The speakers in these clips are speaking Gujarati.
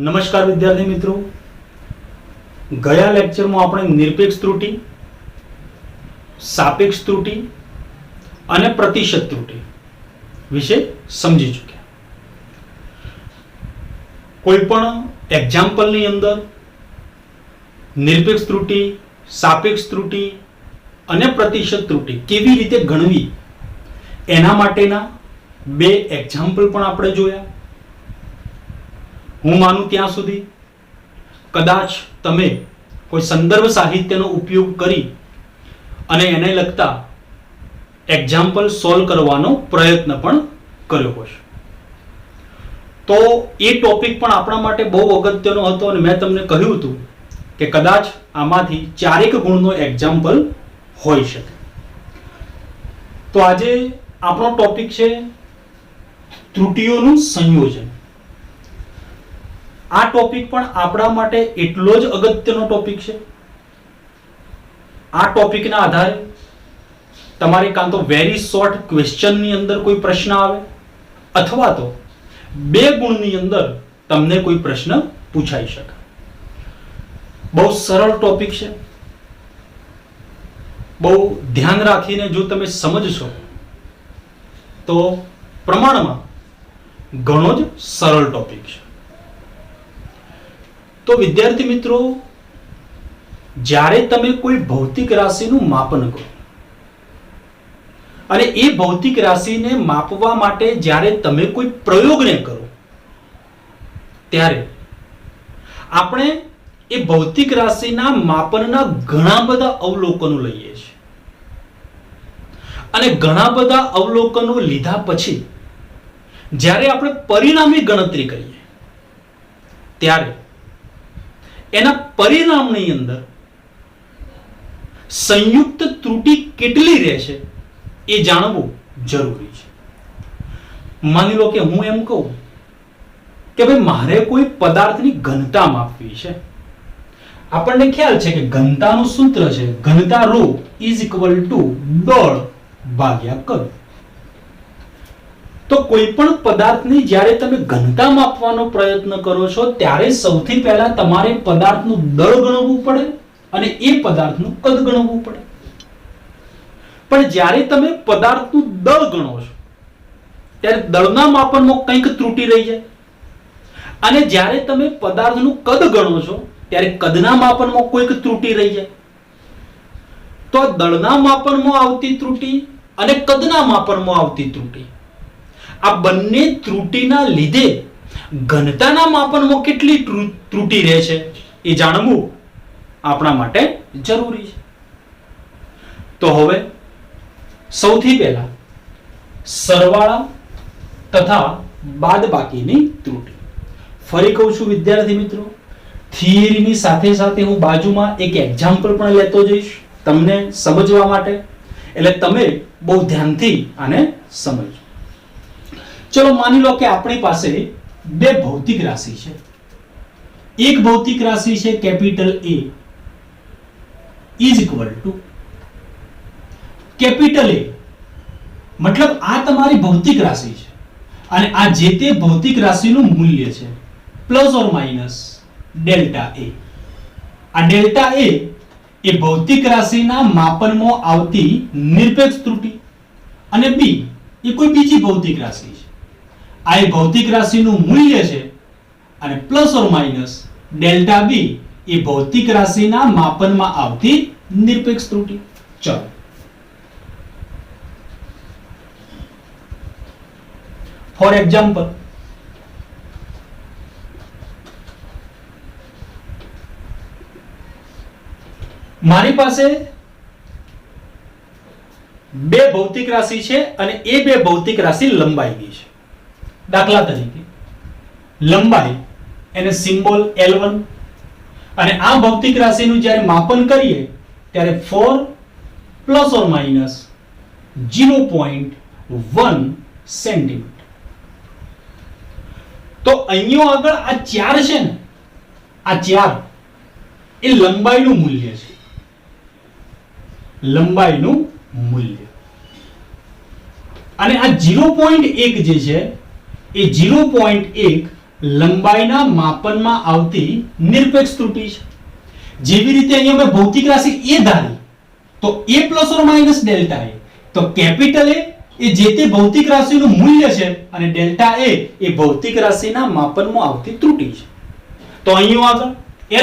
નમસ્કાર વિદ્યાર્થી મિત્રો, ગયા લેક્ચરમાં આપણે નિરપેક્ષ ત્રુટિ, સાપેક્ષ ત્રુટિ અને પ્રતિશત ત્રુટિ વિશે સમજી ચૂક્યા. કોઈ પણ એક્ઝામ્પલની અંદર નિરપેક્ષ ત્રુટિ, સાપેક્ષ ત્રુટિ અને પ્રતિશત ત્રુટિ કેવી રીતે ગણવી એના માટેના બે એક્ઝામ્પલ પણ આપણે જોયા. હું માનું ત્યાં સુધી કદાચ તમે કોઈ સંદર્ભ સાહિત્યનો ઉપયોગ કરી અને એને લગતા એક્ઝામ્પલ સોલ્વ કરવાનો પ્રયત્ન પણ કર્યો હશે. તો એ ટોપિક પણ આપણા માટે બહુ અગત્યનો હતો અને મેં તમને કહ્યું હતું કે કદાચ આમાંથી 4 ગુણનો એક્ઝામ્પલ હોઈ શકે. તો આજે આપણો ટોપિક છે ત્રુટિઓનું સંયોજન. આ ટોપિક પણ આપણા માટે એટલો જ અગત્યનો ટોપિક છે. આ ટોપિકના આધારે તમારે કાં તો વેરી શોર્ટ ક્વેશ્ચનની અંદર કોઈ પ્રશ્ન આવે અથવા તો 2 ગુણની અંદર તમને કોઈ પ્રશ્ન પૂછાઈ શકે. બહુ સરળ ટોપિક છે. બહુ ધ્યાન રાખીને જો તમે સમજશો તો પ્રમાણમાં ઘણો જ સરળ ટોપિક છે. તો વિદ્યાર્થી મિત્રો, જ્યારે તમે કોઈ ભૌતિક રાશિનું માપન કરો અને એ ભૌતિક રાશિને માપવા માટે જ્યારે તમે કોઈ પ્રયોગને કરો ત્યારે આપણે એ ભૌતિક રાશિના માપનના ઘણા બધા અવલોકનો લઈએ છીએ અને ઘણા બધા અવલોકનો લીધા પછી જ્યારે આપણે પરિણામી ગણતરી કરીએ ત્યારે એના પરિણામની અંદર સંયુક્ત ત્રુટિ કેટલી રહેશે એ જાણવું જરૂરી છે. માની લો કે હું એમ કહું કે ભાઈ મારે કોઈ પદાર્થની ઘનતા માપવી છે. આપણને ખ્યાલ છે કે ઘનતાનું સૂત્ર છે ઘનતા ρ = દળ ભાગ્યા કદ. તો કોઈ પણ પદાર્થની જ્યારે તમે ઘનતા માપવાનો પ્રયત્ન કરો છો ત્યારે સૌથી પહેલા તમારે પદાર્થનું દળ ગણવું પડે અને એ પદાર્થનું કદ ગણવું પડે. પણ જ્યારે તમે પદાર્થનું દળ ગણો છો ત્યારે દળના માપનમાં કંઈક ત્રુટિ રહી જાય અને જ્યારે તમે પદાર્થનું કદ ગણો છો ત્યારે કદના માપનમાં કોઈક ત્રુટિ રહી જાય. તો દળના માપનમાં આવતી ત્રુટિ અને કદના માપનમાં આવતી ત્રુટિ, આ બંને ત્રુટિના લીધે ઘનતાના માપનમાં કેટલી ત્રુટિ રહે છે એ જાણવું આપણા માટે જરૂરી છે. તો હવે સૌથી પહેલા સરવાળા તથા બાદબાકીની ત્રુટિ. ફરી કહું છું વિદ્યાર્થી મિત્રો, થિયરીની સાથે સાથે હું બાજુમાં એક એક્ઝામ્પલ પણ લેતો જઈશ તમને સમજવા માટે, એટલે તમે બહુ ધ્યાનથી આને સમજો. ચલો માની લો કે આપણી પાસે બે ભૌતિક રાશિ છે. એક ભૌતિક રાશિ છે કેપિટલ A = કેપિટલ A, મતલબ આ તમારી ભૌતિક રાશિ છે અને આ જે તે ભૌતિક રાશિનું મૂલ્ય છે ± ડેલ્ટા A. આ ડેલ્ટા A એ ભૌતિક રાશિના માપનમાં આવતી નિરપેક્ષ ત્રુટિ અને B એ કોઈ બીજી ભૌતિક રાશિ છે. આ એ ભૌતિક રાશિનું મૂલ્ય છે અને ± ડેલ્ટા B એ ભૌતિક રાશિના માપનમાં આવતી નિરપેક્ષ ત્રુટિ. ચલો ફોર એક્ઝામ્પલ, મારી પાસે બે ભૌતિક રાશિ છે અને એ બે ભૌતિક રાશિ લંબાઈ ગઈ છે. દાખલા તરીકે લંબાઈ એને સિમ્બોલ L1 અને આ ભૌતિક રાશિનું જ્યારે માપન કરીએ ત્યારે 4 ± 0.1 સેન્ટીમીટર. તો અહીંયા આગળ આ 4 છે ને, આ 4 એ લંબાઈનું મૂલ્ય છે. લંબાઈનું મૂલ્ય અને આ 0.1 જે છે એ 0.1 લંબાઈના માપનમાં આવતી નિરપેક્ષ ત્રુટિ છે. જેવી રીતે અહીંયા મેં ભૌતિક રાશિ a ધારી તો a plus or minus delta a, તો કેપિટલ A એ જે તે ભૌતિક રાશિનું મૂલ્ય છે અને ડેલ્ટા a એ ભૌતિક રાશિના માપનમાં આવતી ત્રુટિ છે. તો અહીંયા આગળ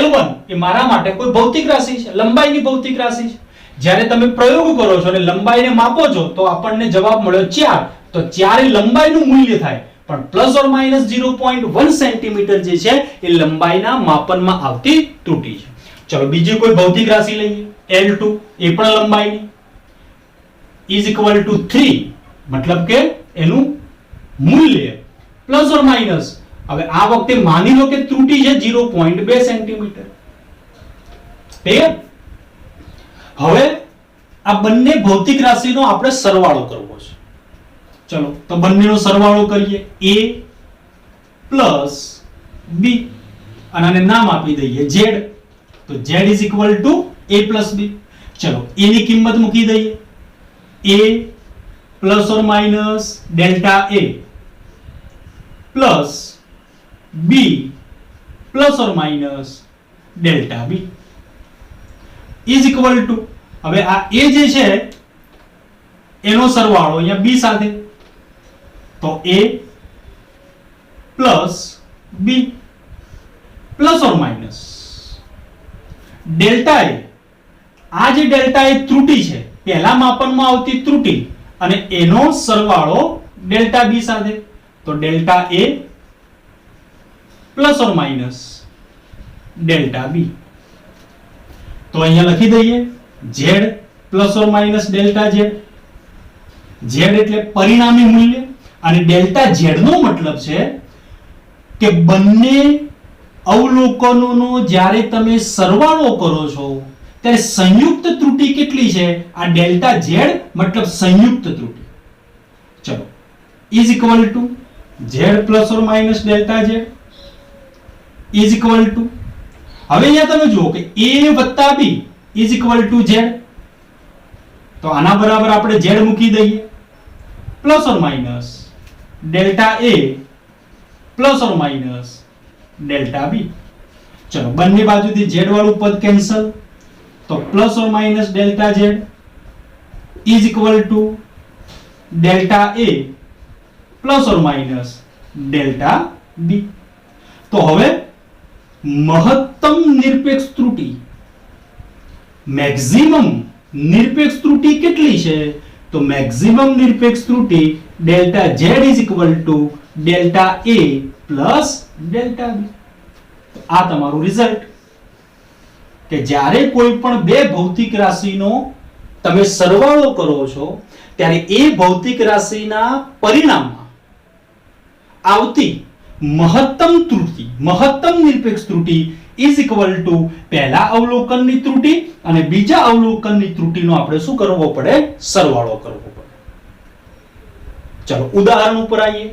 L1 એ મારા માટે કોઈ ભૌતિક રાશિ છે, લંબાઈની ભૌતિક રાશિ છે. જ્યારે તમે પ્રયોગ કરો છો અને લંબાઈને માપો છો તો આપણને જવાબ મળ્યો 4, તો 4 એ લંબાઈનું મૂલ્ય થાય, પણ પ્લસ ઓર માઈનસ 0.1 સેન્ટીમીટર જે છે એ લંબાઈના માપનમાં આવતી ત્રુટિ છે. ચલો બીજી કોઈ ભૌતિક રાશિ લઈએ, L2 એ પણ લંબાઈની is equal to 3, મતલબ કે એનું મૂલ્ય પ્લસ ઓર માઈનસ, હવે આ વખતે માની લો કે ત્રુટિ છે 0.2 સેન્ટીમીટર. હવે આ બંને ભૌતિક રાશિનો આપણે સરવાળો કરવો છે. ચલો તો બંનેનો સરવાળો કરીએ, a પ્લસ b અને આને નામ આપી દઈએ z, તો z is equal to a plus b. ચલો a ની કિંમત મૂકી દઈએ, a plus or minus delta a plus b plus or minus delta b is equal two, હવે આ a જે છે એનો સરવાળો અહીંયા b સાથે, તો a plus b plus or minus delta a, આ જે ડેલ્ટા એ ત્રુટિ છે, પહેલા માપનમાં આવતી ત્રુટિ, અને એનો સરવાળો ડેલ્ટા b સાથે, તો delta a plus or minus delta b. તો અહીંયા લખી દઈએ z plus or minus delta z. z એટલે પરિણામી મૂલ્ય અને ડેલ્ટા z નો મતલબ છે કે બંને અવલોકનોનો જ્યારે તમે સરવાળો કરો છો ત્યારે સંયુક્ત ત્રુટિ કેટલી છે, આ ડેલ્ટા z મતલબ સંયુક્ત ત્રુટિ. ચલો is equal two z plus or minus delta z is equal two, હવે અહીંયા તમે જુઓ કે a વત્તા b is equal two z, તો આના બરાબર આપણે z મૂકી દઈએ, plus or minus delta a plus or minus delta b. ચલો બંને બાજુથી z વાળું પદ કેન્સલ, તો plus or minus delta z is equal to delta a plus or minus delta b. તો હવે મહત્તમ નિરપેક્ષ ત્રુટિ, મેક્સિમમ નિરપેક્ષ ત્રુટિ કેટલી છે, તો મેક્સિમમ નિરપેક્ષ ત્રુટિ delta z is equal to delta a plus delta b. આ તમારું રિઝલ્ટ, કે જ્યારે કોઈ પણ બે ભૌતિક રાશિનો તમે સરવાળો કરો છો ત્યારે એ ભૌતિક રાશિના પરિણામમાં આવતી મહત્તમ ત્રુટિ, મહત્તમ નિરપેક્ષ ત્રુટિ ઇઝ ઇક્વલ ટુ પહેલા અવલોકનની ત્રુટિ અને બીજા અવલોકનની ત્રુટિનો આપણે શું કરવો પડે, સરવાળો કરવો પડે. ચલો ઉદાહરણ ઉપર આવીએ.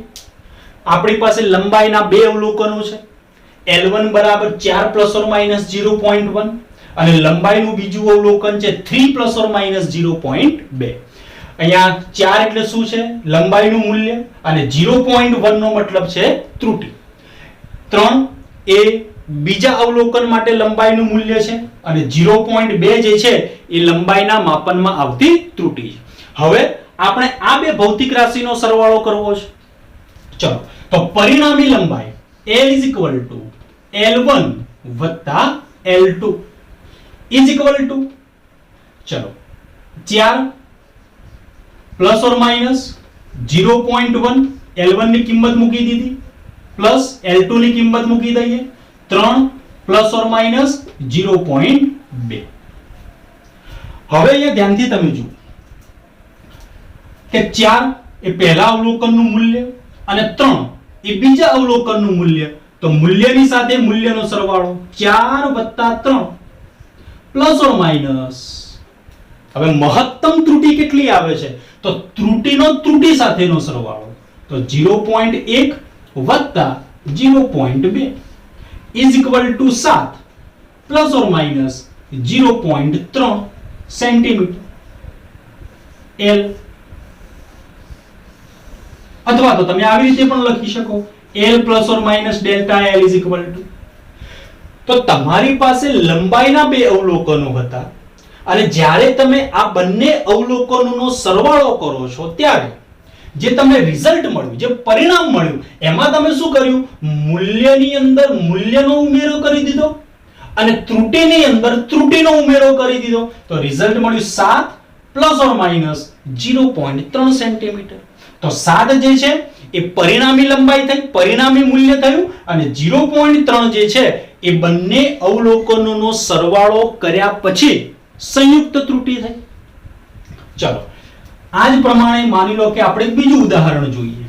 આપણી પાસે લંબાઈના બે અવલોકનો છે, L1 બરાબર 4 પ્લસ ઓર માઈનસ 0.1 અને લંબાઈનું બીજું અવલોકન છે 3 પ્લસ ઓર માઈનસ 0.2. અહીંયા 4 એટલે શું છે, લંબાઈનું મૂલ્ય, અને 0.1 નો મતલબ છે ત્રુટિ. 3 એ બીજા અવલોકન માટે લંબાઈનું મૂલ્ય છે અને 0.2 જે છે એ લંબાઈના માપનમાં આવતી ત્રુટિ છે. હવે આપણે આ બે ભૌતિક રાશિનો સરવાળો કરવો છે. ચલો તો પરિણામી લંબાઈ L is equal to L1 વત્તા L2 is equal to, ચલો 4 પ્લસ ઓર માઈનસ 0.1, L1 ની કિંમત મૂકી દીધી, પ્લસ L2 ની કિંમત મૂકી દઈએ, 3 પ્લસ ઓર માઈનસ 0.2. હવે અહીંયા ધ્યાનથી તમે જુઓ કે 4 એ પહેલા અવલોકનનું મૂલ્ય અને 3 એ બીજા અવલોકનનું મૂલ્ય, તો મૂલ્યની સાથે મૂલ્યનો સરવાળો 4 વત્તા 3 પ્લસ ઓર માઈનસ, હવે મહત્તમ ત્રુટિ કેટલી આવે છે, તો ત્રુટિનો ત્રુટિ સાથેનો સરવાળો, તો 0.1 વત્તા 0.2 is equal two 7 plus or minus 0.3 centimetre L. અથવા તો તમે આવી રીતે પણ લખી શકો L plus or minus delta L is equal two, તો તમારી પાસે લંબાઈના બે અવલોકનો હતા અને જ્યારે તમે આ બંને અવલોકનોનો સરવાળો કરો છો ત્યારે જે તમને રિઝલ્ટ મળ્યું, જે પરિણામ મળ્યું, એમાં તમે શું કર્યું? મૂલ્યની અંદર મૂલ્યનો ઉમેરો કરી દીધો અને ત્રુટિની અંદર ત્રુટિનો ઉમેરો કરી દીધો, તો રિઝલ્ટ મળ્યું 7 પ્લસ ઓર માઇનસ 0.3 સેન્ટીમીટર. તો 7 જે છે એ પરિણામી લંબાઈ થઈ, પરિણામી મૂલ્ય થયું અને 0.3 જે છે એ બંને અવલોકનોનો સરવાળો કર્યા પછી સંયુક્ત ત્રુટિ થઈ. ચલો આ જ પ્રમાણે માની લો કે આપણે બીજું ઉદાહરણ જોઈએ.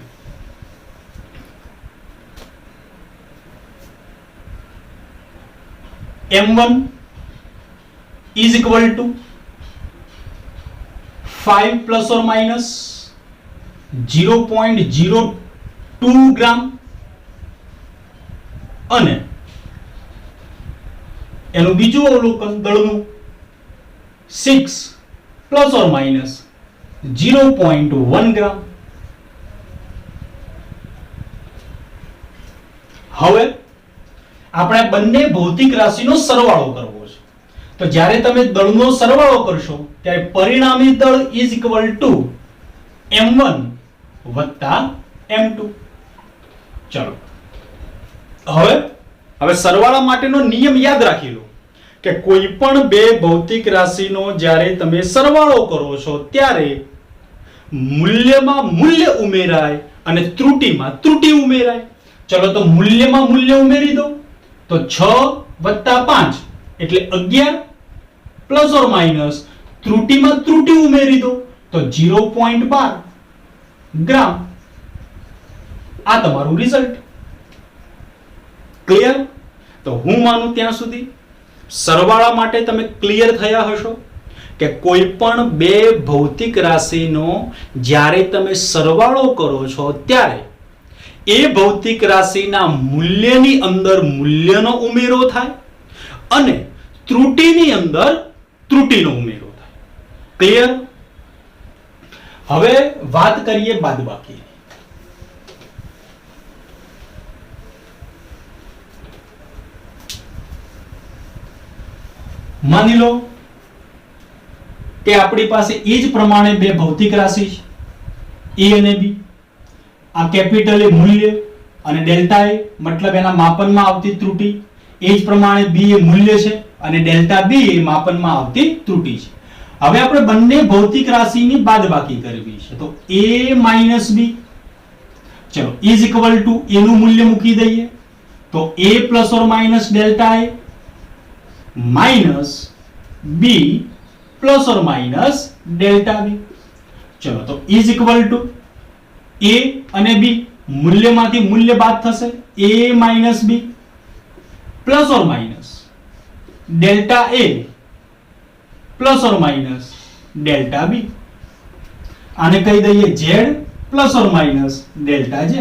m1 is equal to 5 plus or minus 0.02 ગ્રામ અને એનું બીજું અવલોકન દળનું 6 plus or minus 0.1 ગ્રામ. હવે આપણે બંને ભૌતિક રાશિનો સરવાળો કરવો છે, તો જ્યારે તમે દળનો સરવાળો કરશો ત્યારે પરિણામી દળ ઇઝ ઇક્વલ ટુ m1 વત્તા m2. ચલો હવે સરવાળા માટેનો નિયમ યાદ રાખી લો કે કોઈ પણ બે ભૌતિક રાશિનો જ્યારે તમે સરવાળો કરો છો ત્યારે મૂલ્યમાં મૂલ્ય ઉમેરાય અને ત્રુટિમાં ત્રુટિ ઉમેરાય. ચલો તો મૂલ્યમાં મૂલ્ય ઉમેરી દો, તો 6 વત્તા 5 એટલે 11 પ્લસ ઓર માઇનસ ત્રુટિમાં ત્રુટિ ઉમેરી દો તો 0.12 ગ્રામ. આ તમારું રિઝલ્ટ. ક્લિયર? તો હું માનું ત્યાં સુધી સરવાળા માટે તમે ક્લિયર થયા હશો કે કોઈ પણ બે ભૌતિક રાશિનો જ્યારે તમે સરવાળો કરો છો ત્યારે એ ભૌતિક રાશિના મૂલ્યની અંદર મૂલ્યનો ઉમેરો થાય અને ત્રુટિની અંદર ત્રુટિનો ઉમેરો થાય. ક્લિયર? હવે વાત કરીએ બાદબાકી. માની લો કે આપણી પાસે એ જ પ્રમાણે બે ભૌતિક રાશિ છે, A અને B. આ કેપિટલ એ મૂલ્ય અને ડેલ્ટા એ મતલબ એના માપનમાં આવતી ત્રુટિ, એ જ પ્રમાણે B એ મૂલ્ય છે અને ડેલ્ટા B એ માપનમાં આવતી ત્રુટિ છે. હવે આપણે બંને ભૌતિક રાશિની બાદબાકી કરવી છે, તો A minus B, ચલો ઇઝ ઇક્વલ ટુ A નું મૂલ્ય મૂકી દઈએ તો A plus or minus delta A minus B plus or minus delta B. ચલો તો ઇઝ ઇક્વલ ટુ A અને B મૂલ્યમાંથી મૂલ્ય બાદ થશે, A minus B plus or minus delta A plus or minus delta B. આને કહી દઈએ Z plus or minus delta Z.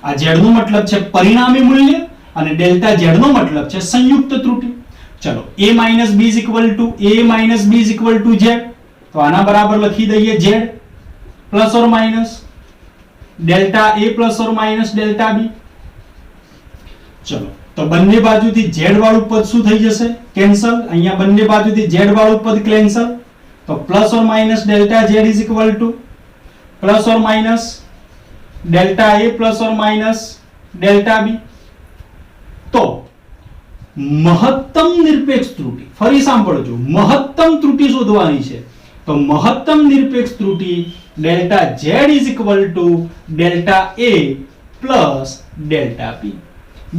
આ Z નો મતલબ છે પરિણામી મૂલ્ય અને ડેલ્ટા Z નો મતલબ છે સંયુક્ત ત્રુટિ. ચલો A minus B is equal to A minus B is equal to Z, તો આના બરાબર લખી દઈએ Z plus or minus delta A plus or minus delta B. ચલો તો બંને બાજુથી Z વાળું પદ શું થઈ જશે? કેન્સલ. અહીંયા બંને બાજુથી Z વાળું પદ કેન્સલ, તો plus or minus delta Z is equal to plus or minus delta A plus or minus delta B. તો મહત્તમ નિરપેક્ષ ત્રુટિ, ફરી સાંભળજો, મહત્તમ ત્રુટિ શોધવાની છે, તો મહત્તમ નિરપેક્ષ ત્રુટિ delta Z is equal to delta A plus delta B.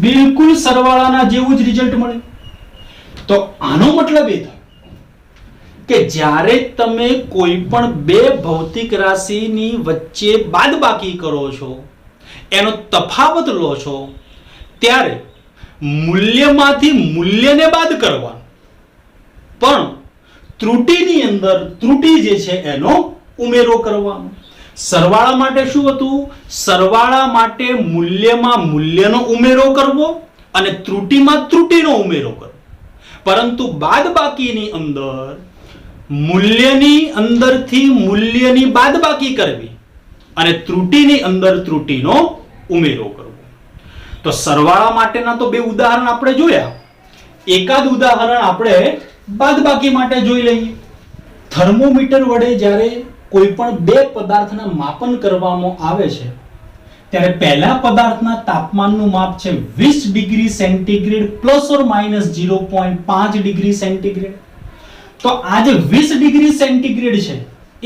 બિલકુલ સરવાળાના જેવું જ રિઝલ્ટ મળે. તો આનો મતલબ એ થાય કે જ્યારે તમે કોઈ પણ બે ભૌતિક રાશિની વચ્ચે બાદબાકી કરો છો, એનો તફાવત લો છો, ત્યારે મૂલ્યમાંથી મૂલ્યને બાદ કરવાનું, પણ ત્રુટિની અંદર ત્રુટિ જે છે એનો ઉમેરો કરવાનો. સરવાળા માટે શું હતું? સરવાળા માટે મૂલ્યમાં મૂલ્યનો ઉમેરો કરવો અને ત્રુટિમાં ત્રુટિનો ઉમેરો કરવો. પરંતુ બાદબાકીની અંદર મૂલ્યની અંદરથી મૂલ્યની બાદબાકી કરવી અને ત્રુટિની અંદર ત્રુટિનો ઉમેરો કરવો. તો સરવાળા માટેના તો બે ઉદાહરણ આપણે જોયા, એકાદ ઉદાહરણ આપણે બાદબાકી માટે જોઈ લઈએ. થર્મોમીટર વડે જ્યારે કોઈ પણ બે પદાર્થના માપન કરવામાં આવે છે ત્યારે પહેલા પદાર્થના તાપમાનનું માપ છે 20 degree centigrade plus or minus 0.5 degree centigrade. તો આ જે 20 ડિગ્રી સેન્ટીગ્રેડ છે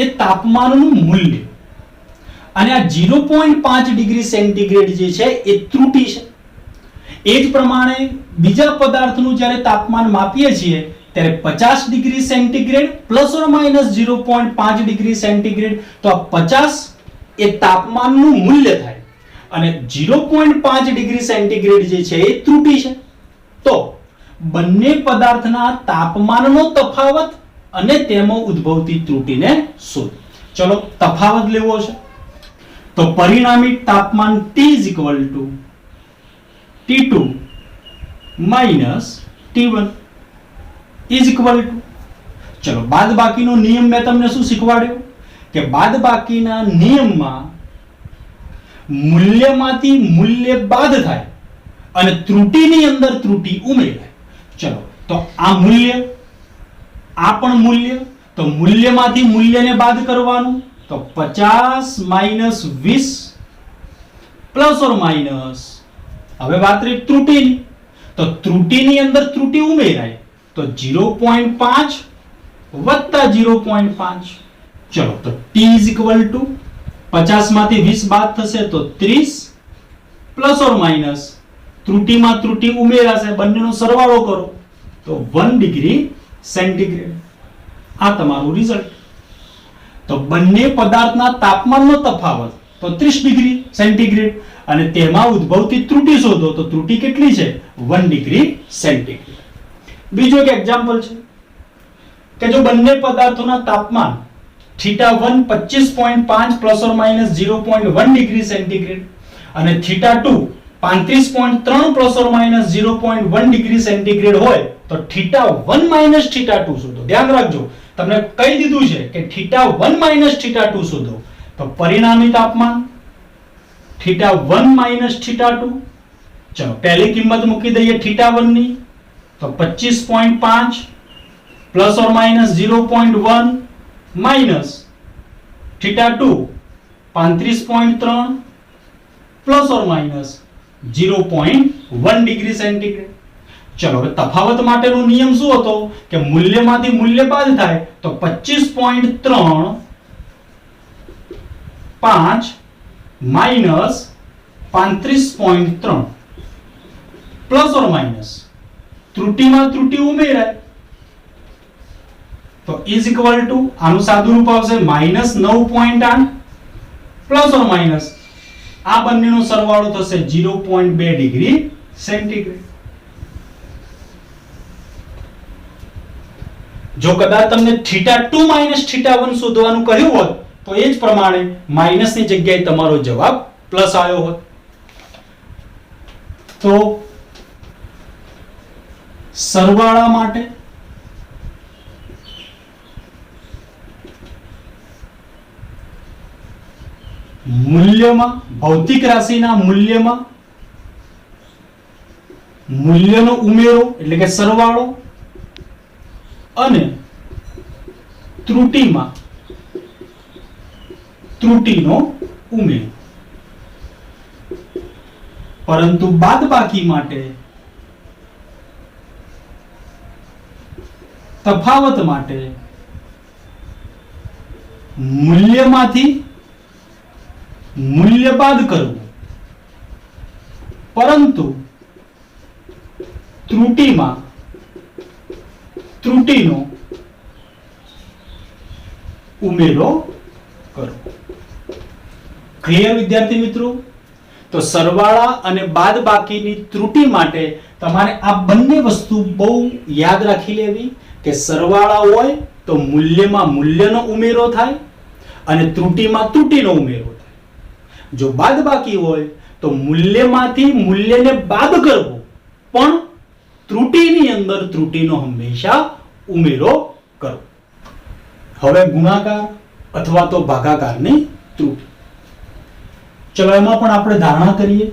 એ તાપમાનનું મૂલ્ય અને આ 0.5 ડિગ્રી સેન્ટીગ્રેડ જે છે એ ત્રુટિ છે. એ જ પ્રમાણે બીજા પદાર્થનું જ્યારે તાપમાન માપીએ છીએ ત્યારે 50 degree centigrade plus or minus 0.5 degree centigrade. તો આ 50 એ તાપમાનનું મૂલ્ય થાય અને 0.5 ડિગ્રી સેન્ટીગ્રેડ જે છે એ ત્રુટિ છે. તો બંને પદાર્થના તાપમાનનો તફાવત અને તેમાં ઉદ્ભવતી ત્રુટિને શોધ. ચલો તફાવત લેવો છે તો પરિણામી તાપમાન T T2 minus T1 is equal to, ચલો બાદબાકીનો નિયમ મેં તમને શું શીખવાડ્યો કે બાદબાકીના નિયમમાં મૂલ્યમાંથી મૂલ્ય બાદ થાય અને ત્રુટિની અંદર ત્રુટિ ઉમેરાય. ચલો તો આ મૂલ્ય, આ પણ મૂલ્ય, તો મૂલ્યમાંથી મૂલ્યને બાદ કરવાનું, તો 50 minus 20 પ્લસ ઓર માઇનસ, હવે વાત રહી ત્રુટિની, તો ત્રુટિની અંદર ત્રુટિ ઉમેરાય તો 0.5 વત્તા 0.5. ચલો તો T is equal to 50 માંથી 20 બાદ થશે તો 30 પ્લસ ઓર માઇનસ ત્રુટિમાં ત્રુટિ ઉમેરાશે, બંનેનો સરવાળો કરો તો 1 ડિગ્રી સેન્ટીગ્રેડ. આ તમારું રિઝલ્ટ. તો બંને પદાર્થના તાપમાનનો તફાવત તો 30 ડિગ્રી સેન્ટીગ્રેડ અને તેમાં ઉદ્ભવતી ત્રુટિ શોધો, તો ત્રુટિ કેટલી છે 1 ડિગ્રી સેન્ટીગ્રેડ. બીજો એક એક્ઝામ્પલ છે કે જો બંને પદાર્થોના તાપમાન θ1 25.5 plus or minus 0.1 degree centigrade અને θ2 35.3 plus or minus 0.1 degree centigrade હોય તો θ1 માઇનસ θ2 શોધો. ધ્યાન રાખજો, તમને કહી દીધું છે કે θ1 માઇનસ θ2 શોધો. તો પરિણામી તાપમાન θ1 માઇનસ θ2, ચલો પહેલી કિંમત મૂકી દઈએ θ1 ની, તો 25.5 plus or minus 0.1 minus θ2 35.3 plus or minus 0.1 degree centigrade. ચલો હવે તફાવત માટેનો નિયમ શું હતો કે મૂલ્યમાંથી મૂલ્ય બાદ થાય તો 25.3 5 માઇનસ 35.3 પ્લસ ઓર માઇનસ ત્રુટિમાં ત્રુટિ ઉમેરાય તો ઇઝ ઇક્વલ ટુ આનું સાદું રૂપ આવશે -9.8 પ્લસ ઓર માઇનસ આ બંનેનો સરવાળો થશે 0.2 ડિગ્રી સેન્ટીગ્રેડ. જો કદાચ તમને θ2 માઇનસ θ1 શોધવાનું કહ્યું હોત તો એ જ પ્રમાણે માઇનસ ની જગ્યાએ તમારો જવાબ પ્લસ આવ્યો હોત. તો સરવાળા માટે મૂલ્યમાં, ભૌતિક રાશિના મૂલ્યમાં મૂલ્યનો ઉમેરો એટલે કે સરવાળો અને ત્રુટિમાં ત્રુટિનો ઉમેરો. પરંતુ બાદબાકી માટે, તફાવત માટે મૂલ્યમાંથી મૂલ્ય બાદ કરવું, પરંતુ ત્રુટિમાં ત્રુટિનો ઉમેરો કરવો. ક્લિયર વિદ્યાર્થી મિત્રો? તો સરવાળા અને બાદબાકીની ત્રુટિ માટે તમારે આ બંને વસ્તુ બહુ યાદ રાખી લેવી કે સરવાળા હોય તો મૂલ્યમાં મૂલ્યનો ઉમેરો થાય અને ત્રુટિમાં ત્રુટિનો ઉમેરો થાય. જો બાદબાકી હોય તો મૂલ્યમાંથી મૂલ્યને બાદ કરવો પણ ત્રુટિની અંદર ત્રુટિનો હંમેશા ઉમેરો કરવો. હવે ગુણાકાર અથવા તો ભાગાકારની ત્રુટિ. ચલો એમાં પણ આપણે ધારણા કરીએ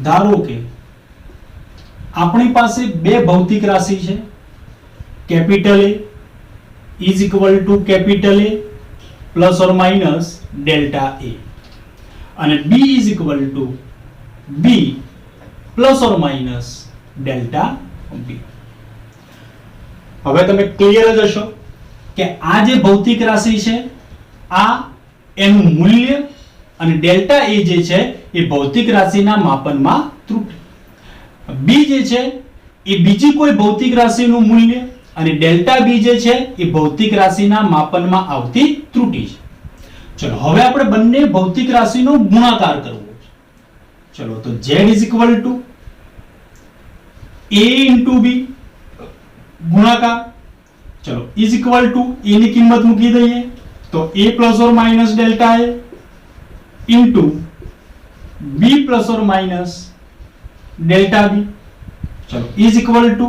ધારો કે આપણી પાસે બે ભૌતિક રાશિ છે, capital A is equal two capital A plus or minus delta A અને B is equal two B plus or minus delta B. હવે તમે ક્લિયર જ હશો કે આ જે ભૌતિક રાશિ છે આ એનું મૂલ્ય અને ડેલ્ટા A જે છે એ ભૌતિક રાશિના માપનમાં ત્રુટિ. B જે છે એ બીજી કોઈ ભૌતિક રાશિનું મૂલ્ય અને ડેલ્ટા B જે છે એ ભૌતિક રાશિના માપનમાં આવતી ત્રુટિ છે. ચલો હવે આપણે બંને ભૌતિક રાશિનો ગુણાકાર કરવો છે. ચલો તો Z is equal two A into B ગુણાકાર. ચલો ઇઝ ઇક્વલ ટુ A ની કિંમત મૂકી દઈએ તો A plus or minus delta A into B plus or minus delta B. ચલો ઇઝ ઇક્વલ ટુ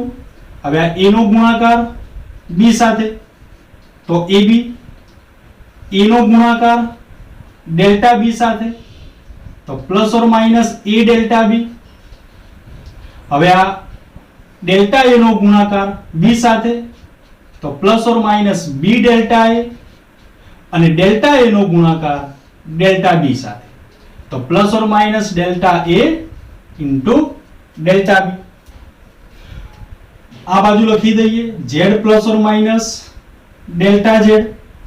હવે આ A નો ગુણાકાર B સાથે તો AB, A નો ગુણાકાર ડેલ્ટા B સાથે તો plus or minus A delta B. હવે આ ડેલ્ટા A નો ગુણાકાર B સાથે તો plus or minus B delta A અને ડેલ્ટા A નો ગુણાકાર ડેલ્ટા B સાથે તો plus or minus delta A into delta B. આ બાજુ લખી દઈએ Z plus or minus delta Z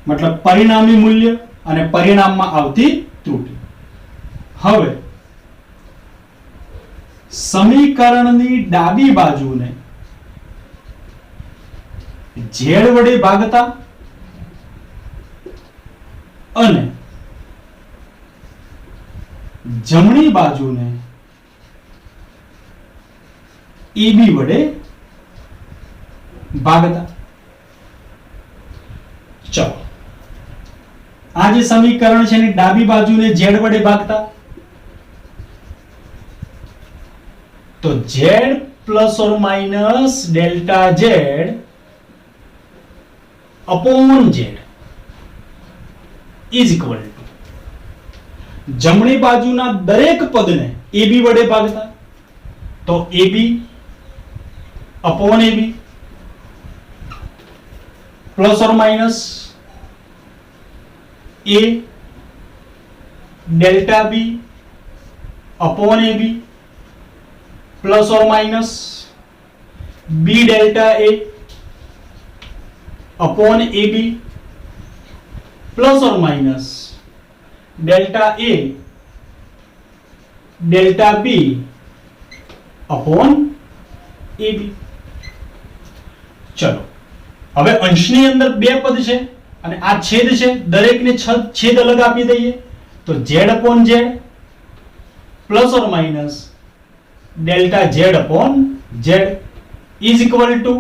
મતલબ પરિણામી મૂલ્ય અને પરિણામમાં આવતી ત્રુટિ. હવે સમીકરણની ડાબી બાજુને Z વડે ભાગતા અને જમણી બાજુને AB વડે ભાગતા. ચલો આ જે સમીકરણ છે એની ડાબી બાજુને Z વડે ભાગતા તો Z plus or minus delta Z upon Z is equal two જમણી બાજુના દરેક પદને AB વડે ભાગતા તો AB upon AB plus or minus A delta B upon AB plus or minus B delta A upon AB plus or minus delta A delta B upon AB. ચલો હવે અંશની અંદર બે પદ છે અને આ છેદ છે, દરેકને છેદ અલગ આપી દઈએ તો Z upon Z plus or minus delta Z upon Z is equal two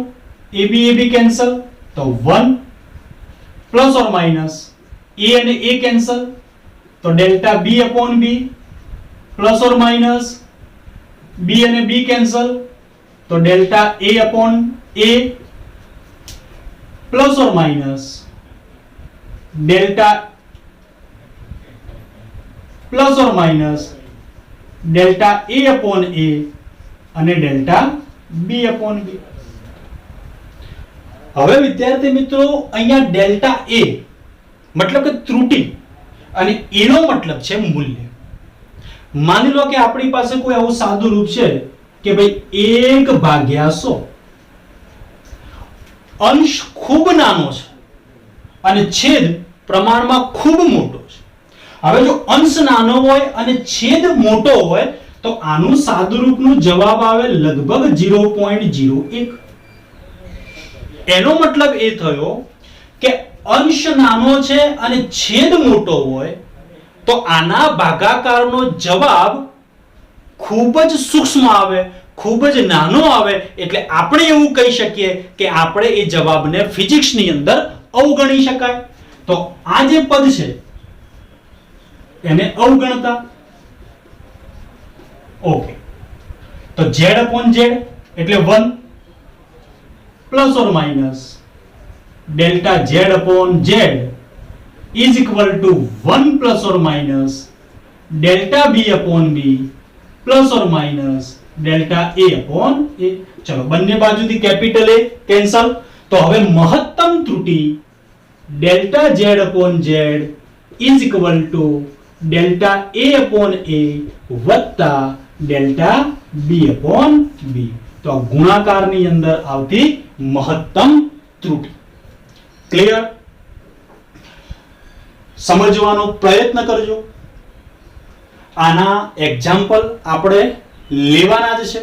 AB AB cancel તો 1 પ્લસ ઓર માઇનસ A અને A કેન્સલ તો delta B upon B plus or minus B અને B કેન્સલ તો delta A upon A plus or minus delta plus or minus delta A upon A અને ડેલ્ટા B અપોન B. હવે વિદ્યાર્થી મિત્રો અહીંયા ડેલ્ટા A મતલબ કે ત્રુટિ અને A નો મતલબ છે મૂલ્ય. માની લો કે આપણી પાસે કોઈ આવું સાદું રૂપ છે કે ભાઈ 1/100 અંશ ખૂબ નાનો છે અને છેદ પ્રમાણમાં ખૂબ મોટો છે. હવે જો અંશ નાનો હોય અને છેદ મોટો હોય તો આનું સાદુરૂપનું જવાબ આવે લગભગ 0.01. એનો મતલબ એ થયો કે અંશ નાનો છે અને છેદ મોટો હોય તો આના ભાગાકારનો જવાબ ખૂબ જ સૂક્ષ્મ આવે, ખૂબ જ નાનો આવે. એટલે આપણે એવું કહી શકીએ કે આપણે એ જવાબને ફિઝિક્સની અંદર અવગણી શકાય. તો આ જે પદ છે એને અવગણતા. ઓકે, તો Z અપોન Z એટલે 1 plus or minus delta Z upon Z is equal to 1 plus or minus delta B upon B plus or minus delta a upon a. ચલો બંને બાજુથી કેપિટલ એ કેન્સલ. તો હવે મહત્તમ ત્રુટિ delta z upon z is equal to delta a upon a વત્તા ડેલ્ટા b અપોન b. તો આ ગુણાકારની અંદર આવતી મહત્તમ ત્રુટિ. ક્લિયર? સમજવાનો પ્રયત્ન કરજો. આના એક્ઝામ્પલ આપણે લેવાના જ છે.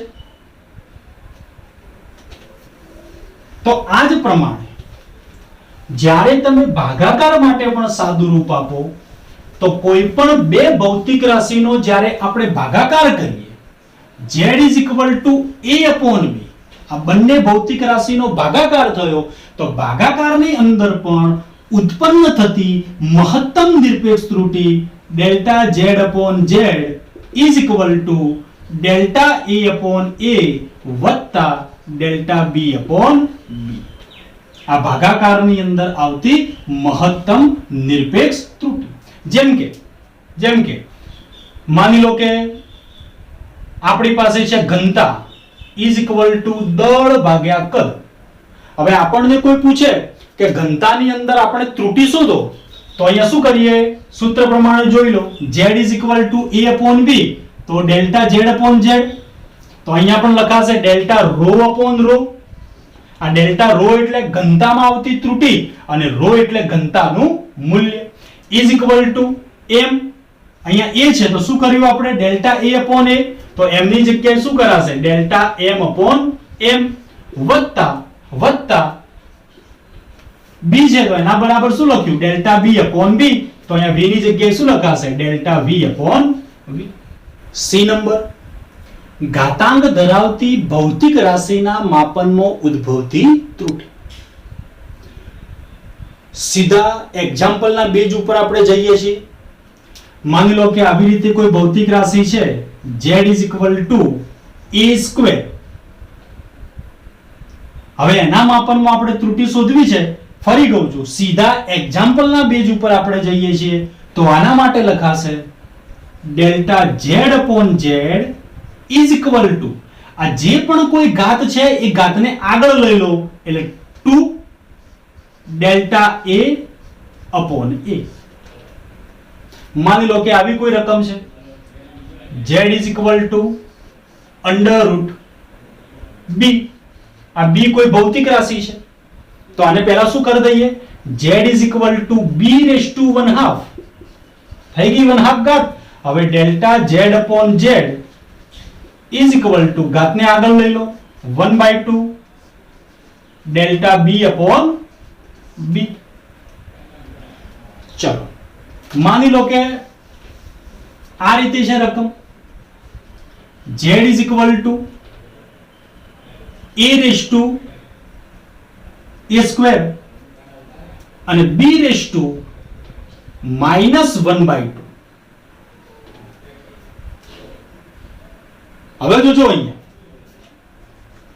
તો આ જ પ્રમાણે જ્યારે તમે ભાગાકાર માટે પણ સાદુરૂપ આપો તો કોઈ પણ બે ભૌતિક રાશિનો જ્યારે આપણે ભાગાકાર કરીએ z is equal to a upon b, આ બંને ભૌતિક રાશિનો ભાગાકાર થયો તો ભાગાકારની અંદર પણ ઉત્પન્ન થતી મહત્તમ નિરપેક્ષ ત્રુટિ delta z upon z is equal to delta a upon a વત્તા ડેલ્ટા b upon b. આ ભાગાકારની અંદર આવતી મહત્તમ નિરપેક્ષ ત્રુટિ. જેમ કે માની લો કે આપણી પાસે છે ઘનતા ઇઝ ઇક્વલ ટુ દળ ભાગ્યા કદ. હવે આપણને કોઈ પૂછે કે ઘનતાની અંદર આપણે ત્રુટિ શોધો તો અહીંયા શું કરીએ? સૂત્ર પ્રમાણે જોઈ લો. z is equal two a upon b, તો ડેલ્ટા z upon z. તો અહીંયા પણ લખાશે ડેલ્ટા રો upon રો. આ ડેલ્ટા રો એટલે ઘનતામાં આવતી ત્રુટિ અને રો એટલે ઘનતાનું મૂલ્ય. ઇઝ ઇક્વલ ટુ m, અહીંયા a છે તો શું કર્યું આપણે? ડેલ્ટા a upon a, તો m ની જગ્યાએ શું કરાશે? ડેલ્ટા m upon m વત્તા b છે તો એના બરાબર શું લખ્યું? Delta b upon b. તો અહીંયા v ની જગ્યાએ શું લખાશે? Delta v upon v. સી નંબર, ઘાતાંક ધરાવતી ભૌતિક રાશિના માપનમાં ઉદ્ભવતી ત્રુટિ. સીધા એક્ઝામ્પલના બેઝ ઉપર આપણે જઈએ છીએ. માની લો કે આવી રીતે કોઈ ભૌતિક રાશિ છે z is equal to a square. હવે એના માપનમાં આપણે ત્રુટિ શોધવી છે. ફરી કહું છું, સીધા એક્ઝામ્પલના બેઝ ઉપર આપણે જઈએ છીએ તો આના માટે લખાશે delta z upon z is equal to, આ જે પણ કોઈ ઘાત છે એ ઘાતને આગળ લઈ લો એટલે 2 ડેલ્ટા a upon a. માની લો કે આવી કોઈ રકમ છે z is equal to under root b. આ b કોઈ ભૌતિક રાશિ છે તો આને પહેલા શું કરી દઈએ? z is equal to b raised to 1/2 થઈ ગઈ 1/2 ઘાત. હવે delta z upon z is equal to ઘાતને આગળ લઈ લો 1/2 ડેલ્ટા b upon b. ચલો માની લો કે આ રીતે છે રકમ. z is equal to a raised to a square અને b raised to -1/2. હવે જોજો અહીંયા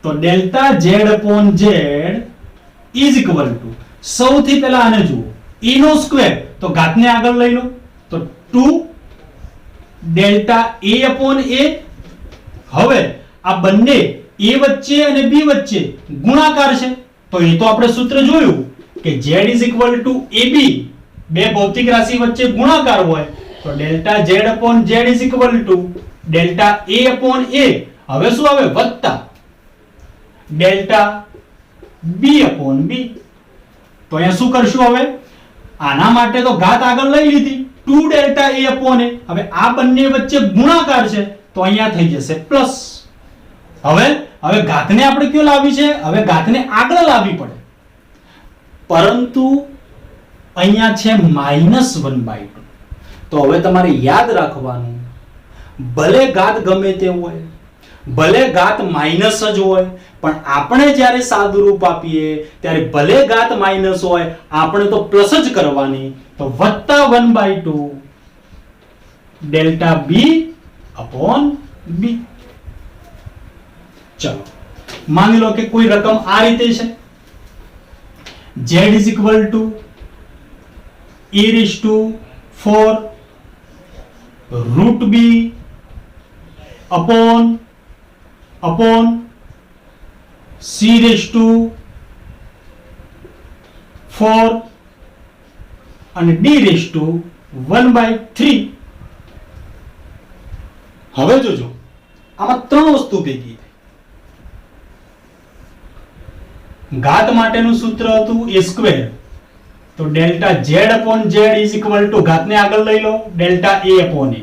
તો delta z upon z is equal to, સૌથી પહેલા આને જુઓ, a નો સ્ક્વેર તો ઘાતને આગળ લઈ લો તો 2 ડેલ્ટા a upon a. હવે આ બંને a વચ્ચે અને b વચ્ચે ગુણાકાર છે તો એ તો આપણે સૂત્ર જોયું કે z is equal to ab, બે ભૌતિક રાશિ વચ્ચે ગુણાકાર હોય તો delta z upon z is equal to delta a upon a. હવે શું આવે? વત્તા ડેલ્ટા b upon b. તો અહીંયા શું કરશું? હવે આના માટે તો ઘાત આગળ લઈ લીધી 2 ડેલ્ટા a upon a. હવે આ બંને વચ્ચે ગુણાકાર છે તો અહીંયા થઈ જશે પ્લસ. હવે ઘાતને આપણે ક્યાં લાવી છે? હવે ઘાતને આગળ લાવવી પડે, પરંતુ અહીંયા છે -1/2. તો હવે તમારે યાદ રાખવાનું, ભલે ઘાત ગમે તે હોય, ભલે ઘાત માઇનસ જ હોય, પણ આપણે જ્યારે સાદુરૂપ આપીએ ત્યારે ભલે ઘાત માઇનસ હોય આપણે તો પ્લસ જ કરવાની. તો વત્તા 1/2 ડેલ્ટા b upon b. ચલો માની લો કે કોઈ રકમ આ રીતે છે z is equal to e raised to 4 root b upon c⁴ અને d⁴ હવે જોજો આમાં ત્રણ વસ્તુ ભેગી ઘાત માટેનું સૂત્ર હતું a², તો delta z/z is equal to ઘાતને આગળ લઈ લો ડેલ્ટા a/a.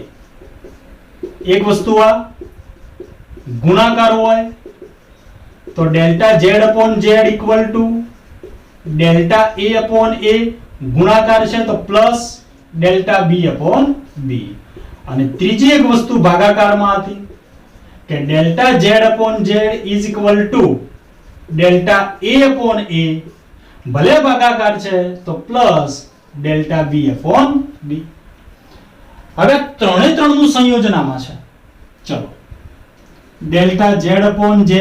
એક વસ્તુ આ ગુણાકાર હોય તો delta z/z equal to delta a/a, ગુણાકાર છે તો પ્લસ ડેલ્ટા b/b. અને ત્રીજી એક વસ્તુ ભાગાકારમાં હતી કે delta z/z is equal to delta a/a, ભલે ભાગાકાર છે તો પ્લસ ડેલ્ટા b/b. હવે ત્રણે ત્રણનું સંયોજન આમાં છે. ચલો delta z/z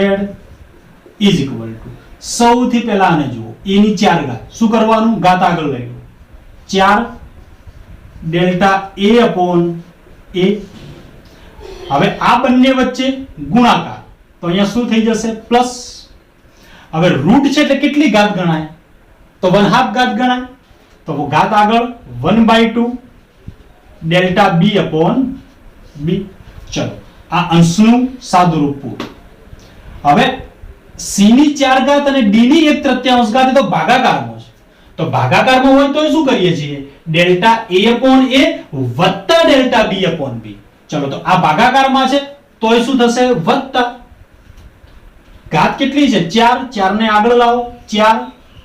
is equal two સૌથી પહેલા આને જુઓ a ની 4 ઘાત. શું કરવાનું? ઘાત આગળ લઈ લો 4 ડેલ્ટા a/a. હવે આ બંને વચ્ચે ગુણાકાર તો અહીંયા શું થઈ જશે? પ્લસ. હવે રૂટ છે એટલે કેટલી ઘાત ગણાય? તો 1/2 ઘાત ગણાય. તો ઘાત આગળ 1/2 ડેલ્ટા b/b. ચલો આ અંશનું સાદુરૂપ પૂરું. હવે c ની 4 ઘાત અને d ની 1/3 ઘાત એ તો ભાગાકારમાં છે. તો ભાગાકારમાં હોય તો શું કરીએ છીએ? ડેલ્ટા a/a વત્તા ડેલ્ટા b/b. ચલો તો આ ભાગાકારમાં છે તો એ શું થશે? વત્તા. ઘાત કેટલી છે? 4. 4 ને આગળ લાવો 4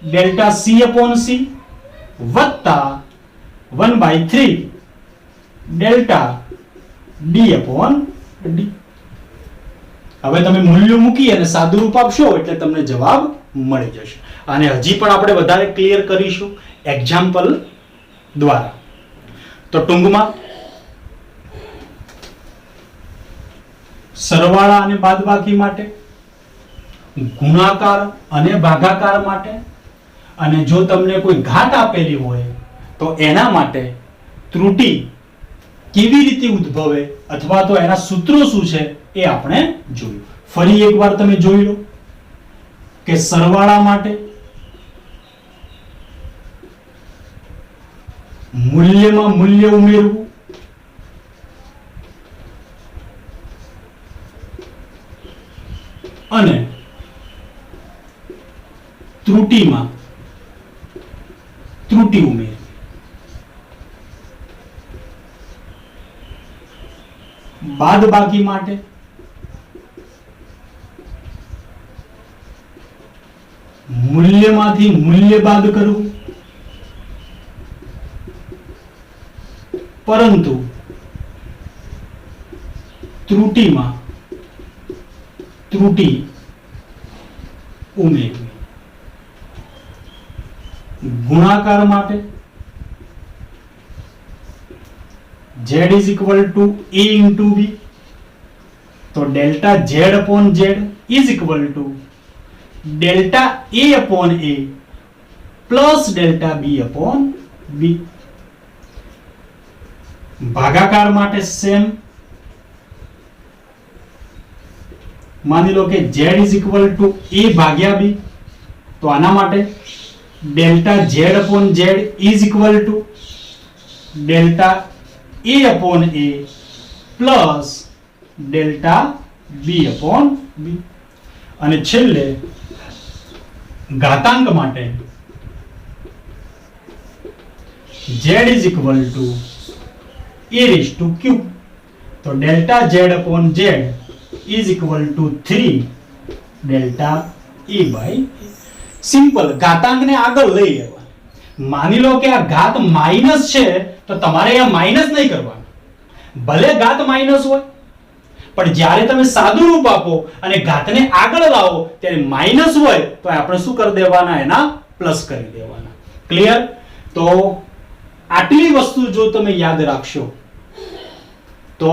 ડેલ્ટા c/c વત્તા 1/3 ડેલ્ટા d/d. હવે તમે મૂલ્યો મૂકી અને સાદુરૂપ આપશો એટલે તમને જવાબ મળી જશે. અને હજી પણ આપણે વધારે ક્લિયર કરીશું એક્ઝામ્પલ દ્વારા. તો ટૂંકમાં સરવાળા અને બાદબાકી માટે, ગુણાકાર અને ભાગાકાર માટે, અને જો તમને કોઈ ઘાત આપેલી હોય તો એના માટે ત્રુટિ કેવી રીતે ઉદ્ભવે અથવા તો એના સૂત્રો શું છે એ આપણે જોયું. ફરી એકવાર તમે જોઈ લો કે સરવાળા માટે મૂલ્યમાં મૂલ્ય ઉમેરવું, અને ત્રુટિમાં ત્રુટિ ઉમેરવી. બાદબાકી માટે મૂલ્યમાંથી મૂલ્ય બાદ કરવું, પરંતુ ત્રુટિમાં ત્રુટિ ઉમેરવી. ગુણાકાર માટે z is equal to a into b, તો delta z/z is equal to delta a/a plus delta b/b. ભાગાકાર માટે સેમ. માની લો કે z is equal to a ભાગ્યા b, તો આના માટે delta z/z is equal to delta a/a plus delta b/b. અને છેલ્લે ઘાતાંક માટે z is equal to a raised to q, તો delta z/z is equal to 3 delta a/a. Simple. ઘાતાંકને આગળ લઈ લેવા. માની લો કે આ ઘાત માઈનસ છે તો તમારે અહીંયા માઈનસ નહીં કરવાનું, ભલે ઘાત માઈનસ હોય, પણ જ્યારે તમે સાદું રૂપ આપો અને ઘાતને આગળ લાવો ત્યારે માઈનસ હોય તો આપણે શું કરી દેવાના? એના પ્લસ કરી દેવાના. ક્લિયર? તો આટલી વસ્તુ જો તમે યાદ રાખશો તો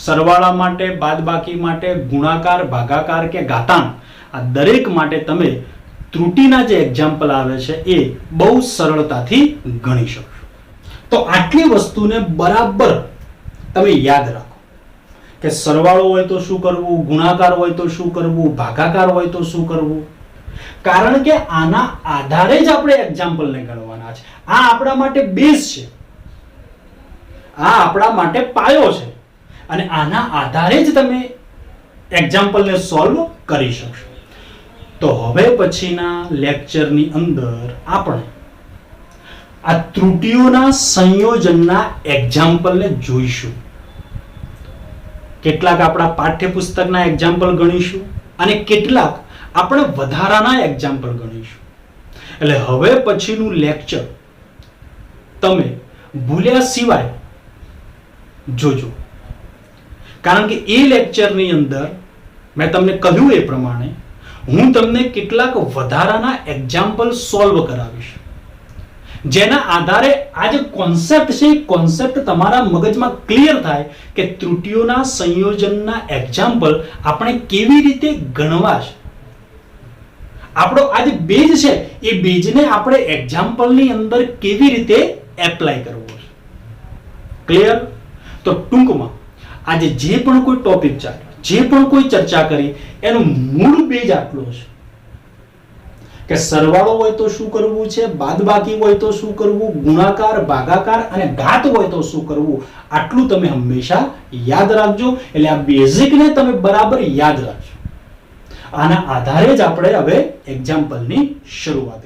સરવાળા માટે, બાદબાકી માટે, ગુણાકાર, ભાગાકાર કે ઘાતાંક, આ દરેક માટે તમે ત્રુટિના જે એક્ઝામ્પલ આવે છે એ બહુ સરળતાથી ગણી શકશો. તો આટલી વસ્તુને બરાબર તમે યાદ રાખો કે સરવાળો હોય તો શું કરવું, ગુણાકાર હોય તો શું કરવું, ભાગાકાર હોય તો શું કરવું. કારણ કે આના આધારે જ આપણે એક્ઝામ્પલને ગણવાના છે. આ આપણા માટે બેઝ છે, આ આપણા માટે પાયો છે, અને આના આધારે જ તમે એક્ઝામ્પલને સોલ્વ કરી શકશો. તો હવે પછીના લેક્ચરની અંદર આપણે આ ત્રુટીઓના સંયોજનના એક્ઝામ્પલને જોઈશું. કેટલાક આપણા પાઠ્યપુસ્તકના એક્ઝામ્પલ ગણીશું અને કેટલાક આપણે વધારાના એક્ઝામ્પલ ગણીશું. એટલે હવે પછીનું લેક્ચર તમે ભૂલ્યા સિવાય જોજો, કારણ કે એ લેક્ચરની અંદર મેં તમને કહ્યું એ પ્રમાણે હું તમને કેટલાક વધારાના એક્ઝામ્પલ સોલ્વ કરાવીશ, જેના આધારે આ જે કોન્સેપ્ટ છે એ કોન્સેપ્ટ તમારા મગજમાં ક્લિયર થાય કે ત્રુટીઓના સંયોજનના એક્ઝામ્પલ આપણે કેવી રીતે ગણવા છે. આપણો આ જે બેઝ છે એ બેઝને આપણે એક્ઝામ્પલની અંદર કેવી રીતે એપ્લાય કરવો છે. ક્લિયર? તો ટૂંકમાં આજે જે પણ કોઈ ટોપિક ચાલ્યો, જે પણ કોઈ ચર્ચા કરી, એનું મૂળ બેઝ આટલો છે કે સરવાળો હોય તો શું કરવું છે, બાદબાકી હોય તો શું કરવું, ગુણાકાર, ભાગાકાર અને ઘાત હોય તો શું કરવું. આટલું તમે હંમેશા યાદ રાખજો. એટલે આ બેઝિકને તમે બરાબર યાદ રાખજો. આના આધારે જ આપણે હવે એક્ઝામ્પલની શરૂઆત